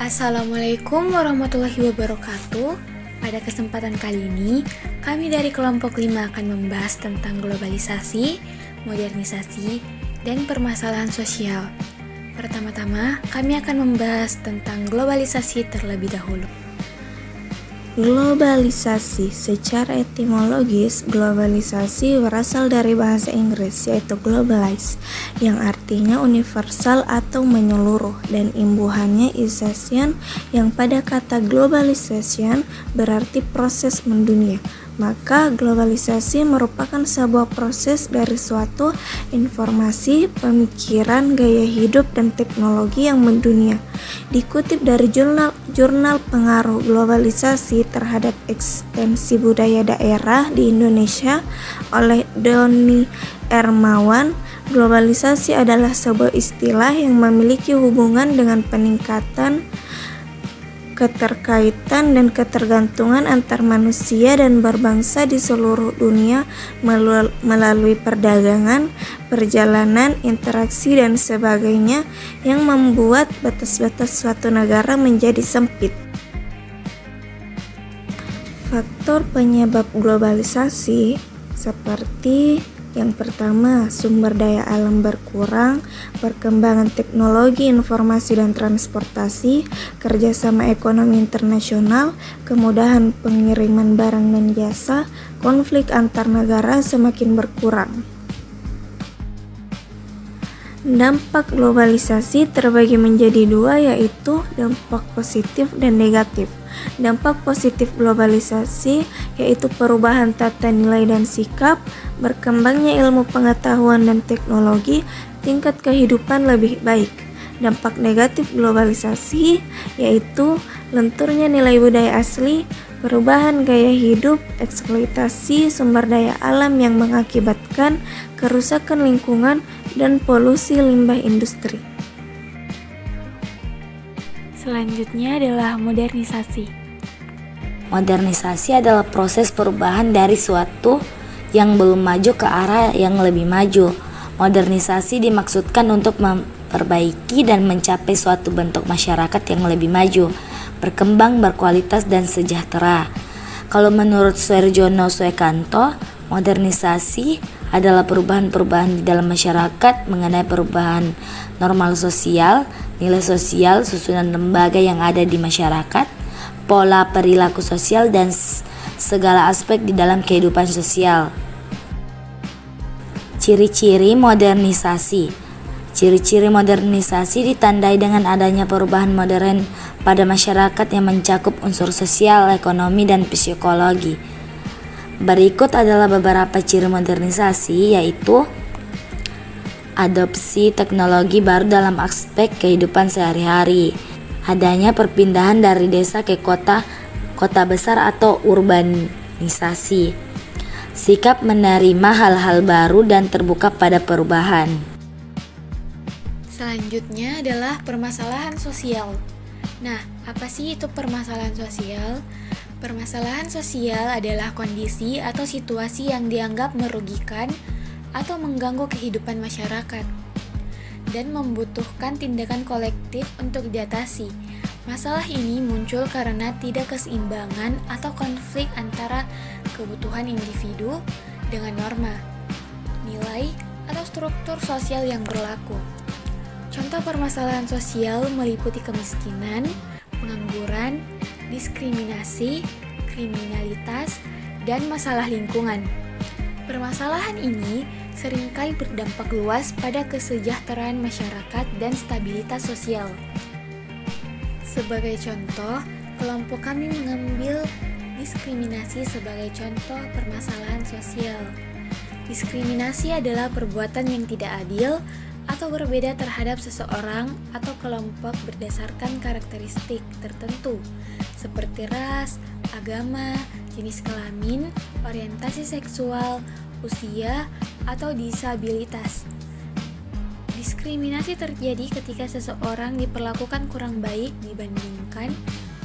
Assalamualaikum warahmatullahi wabarakatuh. Pada kesempatan kali ini, kami dari kelompok 5 akan membahas tentang globalisasi, modernisasi, dan permasalahan sosial. Pertama-tama, kami akan membahas tentang globalisasi terlebih dahulu. Globalisasi secara etimologis, globalisasi berasal dari bahasa Inggris yaitu globalize, yang artinya universal atau menyeluruh, dan imbuhannya isation, yang pada kata globalization berarti proses mendunia. Maka globalisasi merupakan sebuah proses dari suatu informasi, pemikiran, gaya hidup, dan teknologi yang mendunia. Dikutip dari jurnal pengaruh globalisasi terhadap ekstensi budaya daerah di Indonesia oleh Doni Ermawan, globalisasi adalah sebuah istilah yang memiliki hubungan dengan peningkatan keterkaitan dan ketergantungan antar manusia dan berbangsa di seluruh dunia melalui perdagangan, perjalanan, interaksi, dan sebagainya, yang membuat batas-batas suatu negara menjadi sempit. Faktor penyebab globalisasi seperti yang pertama, sumber daya alam berkurang, perkembangan teknologi, informasi dan transportasi, kerjasama ekonomi internasional, kemudahan pengiriman barang dan jasa, konflik antar negara semakin berkurang. Dampak globalisasi terbagi menjadi dua, yaitu dampak positif dan negatif. Dampak positif globalisasi yaitu perubahan tata nilai dan sikap, berkembangnya ilmu pengetahuan dan teknologi, tingkat kehidupan lebih baik. Dampak negatif globalisasi yaitu lenturnya nilai budaya asli, perubahan gaya hidup, eksploitasi sumber daya alam yang mengakibatkan kerusakan lingkungan, dan polusi limbah industri. Selanjutnya adalah modernisasi. Modernisasi adalah proses perubahan dari suatu yang belum maju ke arah yang lebih maju. Modernisasi dimaksudkan untuk memperbaiki dan mencapai suatu bentuk masyarakat yang lebih maju, berkembang, berkualitas, dan sejahtera. Kalau menurut Suharjono Swekanto, modernisasi adalah perubahan-perubahan di dalam masyarakat mengenai perubahan normal sosial, nilai sosial, susunan lembaga yang ada di masyarakat, pola perilaku sosial, dan segala aspek di dalam kehidupan sosial. Ciri-ciri modernisasi. Ciri-ciri modernisasi ditandai dengan adanya perubahan modern pada masyarakat yang mencakup unsur sosial, ekonomi, dan psikologi. Berikut adalah beberapa ciri modernisasi, yaitu adopsi teknologi baru dalam aspek kehidupan sehari-hari, adanya perpindahan dari desa ke kota besar atau urbanisasi, sikap menerima hal-hal baru dan terbuka pada perubahan. Selanjutnya adalah permasalahan sosial. Nah, apa sih itu permasalahan sosial? Permasalahan sosial adalah kondisi atau situasi yang dianggap merugikan atau mengganggu kehidupan masyarakat dan membutuhkan tindakan kolektif untuk diatasi. Masalah ini muncul karena tidak keseimbangan atau konflik antara kebutuhan individu dengan norma, nilai, atau struktur sosial yang berlaku. Contoh permasalahan sosial meliputi kemiskinan, pengangguran, diskriminasi, kriminalitas, dan masalah lingkungan. Permasalahan ini seringkali berdampak luas pada kesejahteraan masyarakat dan stabilitas sosial. Sebagai contoh, kelompok kami mengambil diskriminasi sebagai contoh permasalahan sosial. Diskriminasi adalah perbuatan yang tidak adil atau berbeda terhadap seseorang atau kelompok berdasarkan karakteristik tertentu seperti ras, agama, jenis kelamin, orientasi seksual, usia, atau disabilitas. Diskriminasi terjadi ketika seseorang diperlakukan kurang baik dibandingkan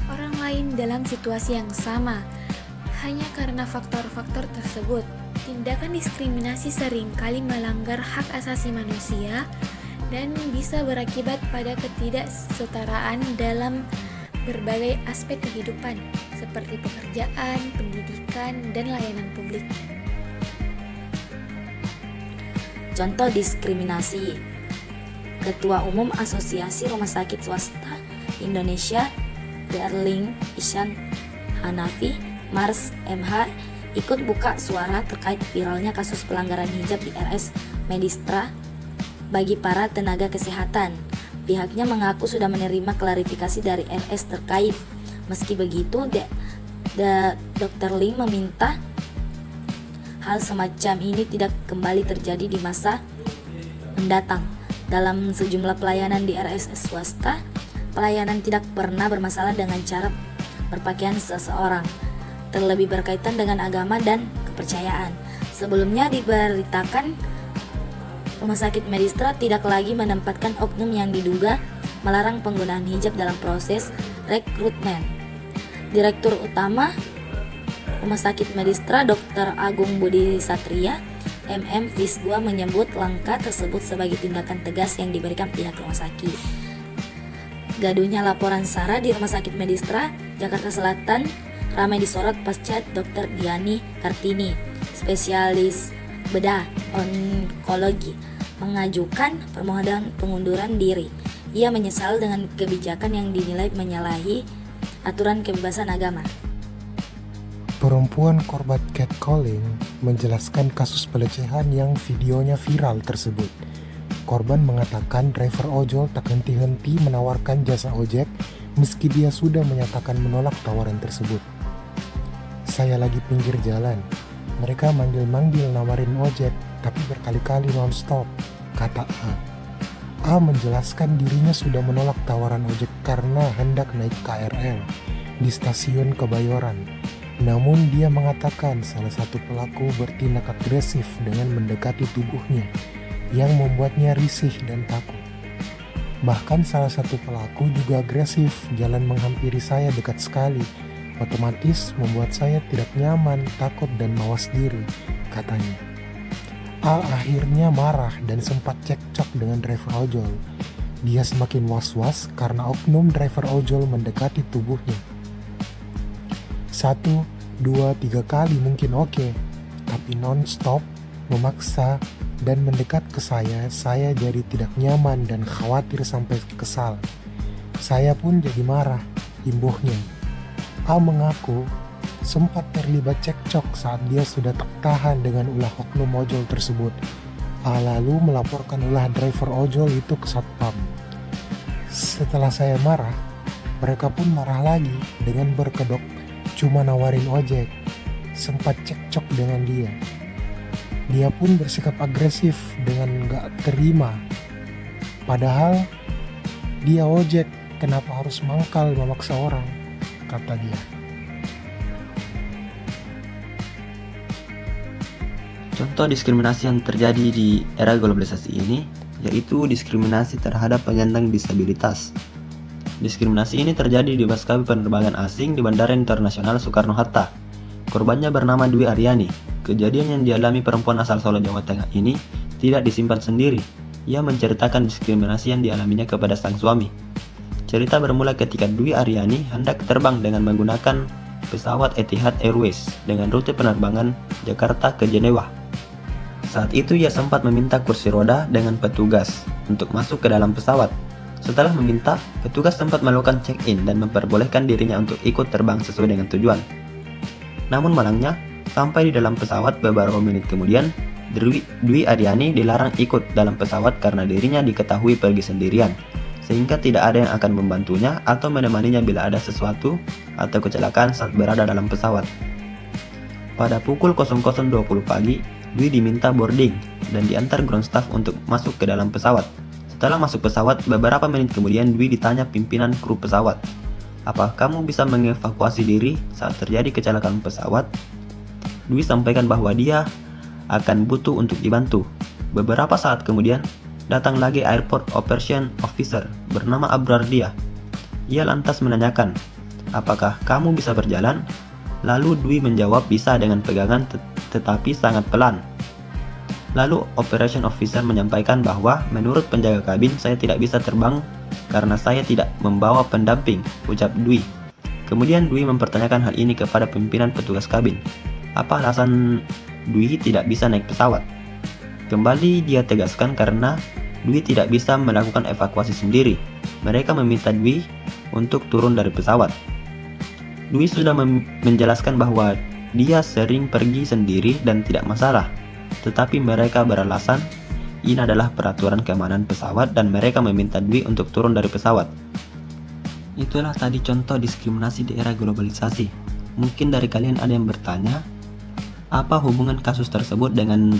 orang lain dalam situasi yang sama, hanya karena faktor-faktor tersebut. Tindakan diskriminasi seringkali melanggar hak asasi manusia dan bisa berakibat pada ketidaksetaraan dalam berbagai aspek kehidupan seperti pekerjaan, pendidikan, dan layanan publik. Contoh diskriminasi. Ketua Umum Asosiasi Rumah Sakit Swasta Indonesia, Darling Ishan Hanafi, Mars MH, ikut buka suara terkait viralnya kasus pelanggaran hijab di RS Medistra bagi para tenaga kesehatan. Pihaknya mengaku sudah menerima klarifikasi dari RS terkait. Meski begitu, Dr. Ling meminta hal semacam ini tidak kembali terjadi di masa mendatang. Dalam sejumlah pelayanan di RSS swasta, pelayanan tidak pernah bermasalah dengan cara berpakaian seseorang, terlebih berkaitan dengan agama dan kepercayaan. Sebelumnya diberitakan Rumah Sakit Medistra tidak lagi menempatkan oknum yang diduga melarang penggunaan hijab dalam proses rekrutmen. Direktur Utama Rumah Sakit Medistra Dr. Agung Budi Satria MM Visgua menyebut langkah tersebut sebagai tindakan tegas yang diberikan pihak rumah sakit. Gaduhnya laporan SARA di Rumah Sakit Medistra Jakarta Selatan ramai disorot pasca Dr. Diani Kartini, spesialis bedah onkologi, mengajukan permohonan pengunduran diri. Ia menyesal dengan kebijakan yang dinilai menyalahi aturan kebebasan agama. Perempuan korban catcalling menjelaskan kasus pelecehan yang videonya viral tersebut. Korban mengatakan driver ojol tak henti-henti menawarkan jasa ojek meski dia sudah menyatakan menolak tawaran tersebut. Saya lagi pinggir jalan, mereka manggil-manggil nawarin ojek tapi berkali-kali non-stop, kata A. A menjelaskan dirinya sudah menolak tawaran ojek karena hendak naik KRL di stasiun Kebayoran. Namun dia mengatakan salah satu pelaku bertindak agresif dengan mendekati tubuhnya yang membuatnya risih dan takut. Bahkan salah satu pelaku juga agresif, jalan menghampiri saya dekat sekali. Otomatis membuat saya tidak nyaman, takut dan mawas diri, katanya. A akhirnya marah dan sempat cekcok dengan driver ojol. Dia semakin was-was karena oknum driver ojol mendekati tubuhnya. 1, 2, 3 kali mungkin oke, tapi non-stop, memaksa, dan mendekat ke saya jadi tidak nyaman dan khawatir sampai kesal. Saya pun jadi marah, imbuhnya. A mengaku sempat terlibat cekcok saat dia sudah tak tahan dengan ulah oknum ojol tersebut. A lalu melaporkan ulah driver ojol itu ke Satpam. Setelah saya marah, mereka pun marah lagi dengan berkedok cuma nawarin ojek. Sempat cekcok dengan dia. Dia pun bersikap agresif dengan gak terima. Padahal dia ojek, kenapa harus mangkal memaksa orang, kata dia. Contoh diskriminasi yang terjadi di era globalisasi ini yaitu diskriminasi terhadap penyandang disabilitas. Diskriminasi ini terjadi di maskapai penerbangan asing di Bandara Internasional Soekarno-Hatta. Korbannya bernama Dwi Aryani. Kejadian yang dialami perempuan asal Solo, Jawa Tengah ini tidak disimpan sendiri. Ia menceritakan diskriminasi yang dialaminya kepada sang suami. Cerita bermula ketika Dwi Aryani hendak terbang dengan menggunakan pesawat Etihad Airways dengan rute penerbangan Jakarta ke Jenewa. Saat itu ia sempat meminta kursi roda dengan petugas untuk masuk ke dalam pesawat. Setelah meminta, petugas sempat melakukan check-in dan memperbolehkan dirinya untuk ikut terbang sesuai dengan tujuan. Namun malangnya, sampai di dalam pesawat beberapa menit kemudian, Dwi Aryani dilarang ikut dalam pesawat karena dirinya diketahui pergi sendirian, sehingga tidak ada yang akan membantunya atau menemaninya bila ada sesuatu atau kecelakaan saat berada dalam pesawat. Pada pukul 00.20 pagi, Dwi diminta boarding dan diantar ground staff untuk masuk ke dalam pesawat. Setelah masuk pesawat, beberapa menit kemudian Dwi ditanya pimpinan kru pesawat, "Apa kamu bisa mengevakuasi diri saat terjadi kecelakaan pesawat?" Dwi sampaikan bahwa dia akan butuh untuk dibantu. Beberapa saat kemudian, datang lagi Airport Operation Officer bernama Abrar Dia. Ia lantas menanyakan, "Apakah kamu bisa berjalan?" Lalu Dwi menjawab bisa dengan pegangan tetapi sangat pelan. Lalu operation officer menyampaikan bahwa menurut penjaga kabin saya tidak bisa terbang karena saya tidak membawa pendamping, ucap Dwi. Kemudian Dwi mempertanyakan hal ini kepada pimpinan petugas kabin. Apa alasan Dwi tidak bisa naik pesawat? Kembali dia tegaskan karena Dwi tidak bisa melakukan evakuasi sendiri. Mereka meminta Dwi untuk turun dari pesawat. Dwi sudah menjelaskan bahwa dia sering pergi sendiri dan tidak masalah. Tetapi mereka beralasan ini adalah peraturan keamanan pesawat dan mereka meminta Dwi untuk turun dari pesawat. Itulah tadi contoh diskriminasi di era globalisasi. Mungkin dari kalian ada yang bertanya, apa hubungan kasus tersebut dengan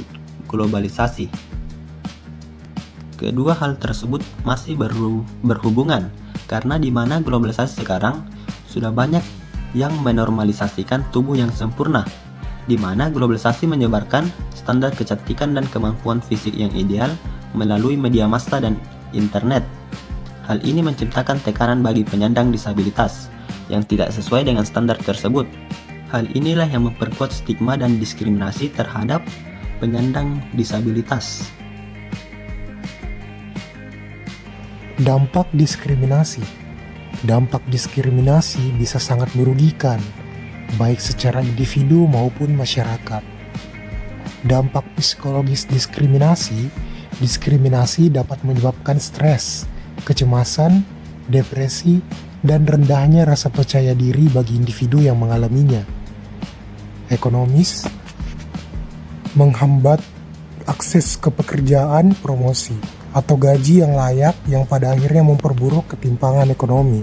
globalisasi? Kedua hal tersebut masih berhubungan, karena di mana globalisasi sekarang sudah banyak yang menormalisasikan tubuh yang sempurna, di mana globalisasi menyebarkan standar kecantikan dan kemampuan fisik yang ideal melalui media massa dan internet. Hal ini menciptakan tekanan bagi penyandang disabilitas yang tidak sesuai dengan standar tersebut. Hal inilah yang memperkuat stigma dan diskriminasi terhadap penyandang disabilitas. Dampak diskriminasi. Dampak diskriminasi bisa sangat merugikan, baik secara individu maupun masyarakat. Dampak psikologis diskriminasi dapat menyebabkan stres, kecemasan, depresi, dan rendahnya rasa percaya diri bagi individu yang mengalaminya. Ekonomis, menghambat akses ke pekerjaan, promosi, atau gaji yang layak yang pada akhirnya memperburuk ketimpangan ekonomi.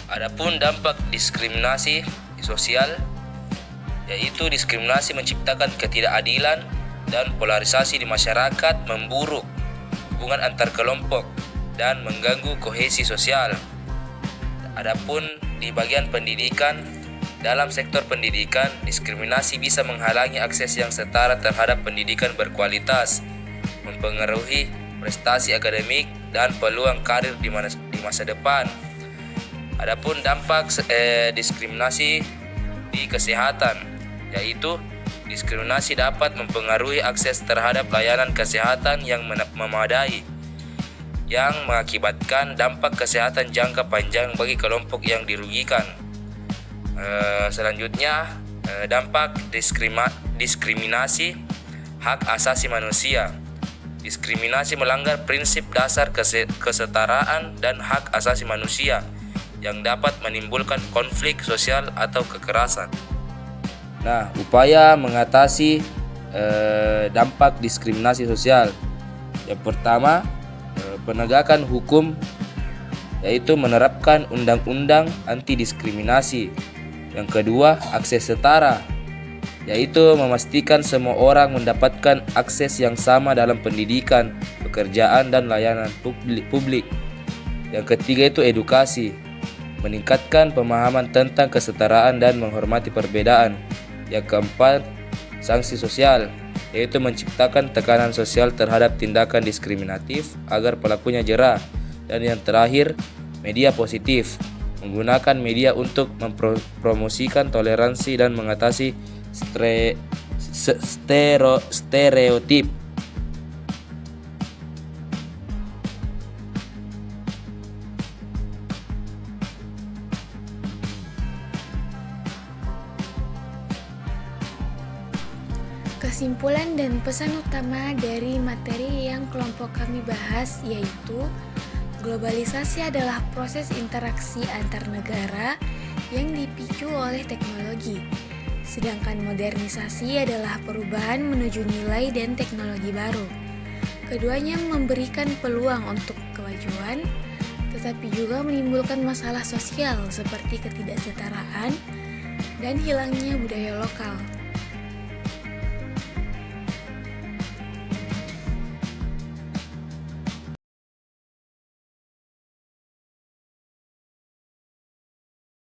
Adapun dampak diskriminasi sosial, yaitu diskriminasi menciptakan ketidakadilan dan polarisasi di masyarakat, memburuk hubungan antar kelompok dan mengganggu kohesi sosial. Adapun di bagian pendidikan, dalam sektor pendidikan, diskriminasi bisa menghalangi akses yang setara terhadap pendidikan berkualitas, mempengaruhi prestasi akademik dan peluang karir di masa depan. Adapun dampak diskriminasi di kesehatan, yaitu diskriminasi dapat mempengaruhi akses terhadap layanan kesehatan yang memadai, yang mengakibatkan dampak kesehatan jangka panjang bagi kelompok yang dirugikan. Selanjutnya, dampak diskriminasi hak asasi manusia. Diskriminasi melanggar prinsip dasar kesetaraan dan hak asasi manusia yang dapat menimbulkan konflik sosial atau kekerasan. Nah, upaya mengatasi dampak diskriminasi sosial. Yang pertama, penegakan hukum, yaitu menerapkan undang-undang anti diskriminasi. Yang kedua, akses setara, yaitu memastikan semua orang mendapatkan akses yang sama dalam pendidikan, pekerjaan, dan layanan publik. Yang ketiga itu edukasi, meningkatkan pemahaman tentang kesetaraan dan menghormati perbedaan. Yang keempat, sanksi sosial, yaitu menciptakan tekanan sosial terhadap tindakan diskriminatif agar pelakunya jera. Dan yang terakhir, media positif, menggunakan media untuk mempromosikan toleransi dan mengatasi stereotip. Kesimpulan dan pesan utama dari materi yang kelompok kami bahas yaitu globalisasi adalah proses interaksi antar negara yang dipicu oleh teknologi. Sedangkan modernisasi adalah perubahan menuju nilai dan teknologi baru. Keduanya memberikan peluang untuk kemajuan, tetapi juga menimbulkan masalah sosial seperti ketidaksetaraan dan hilangnya budaya lokal.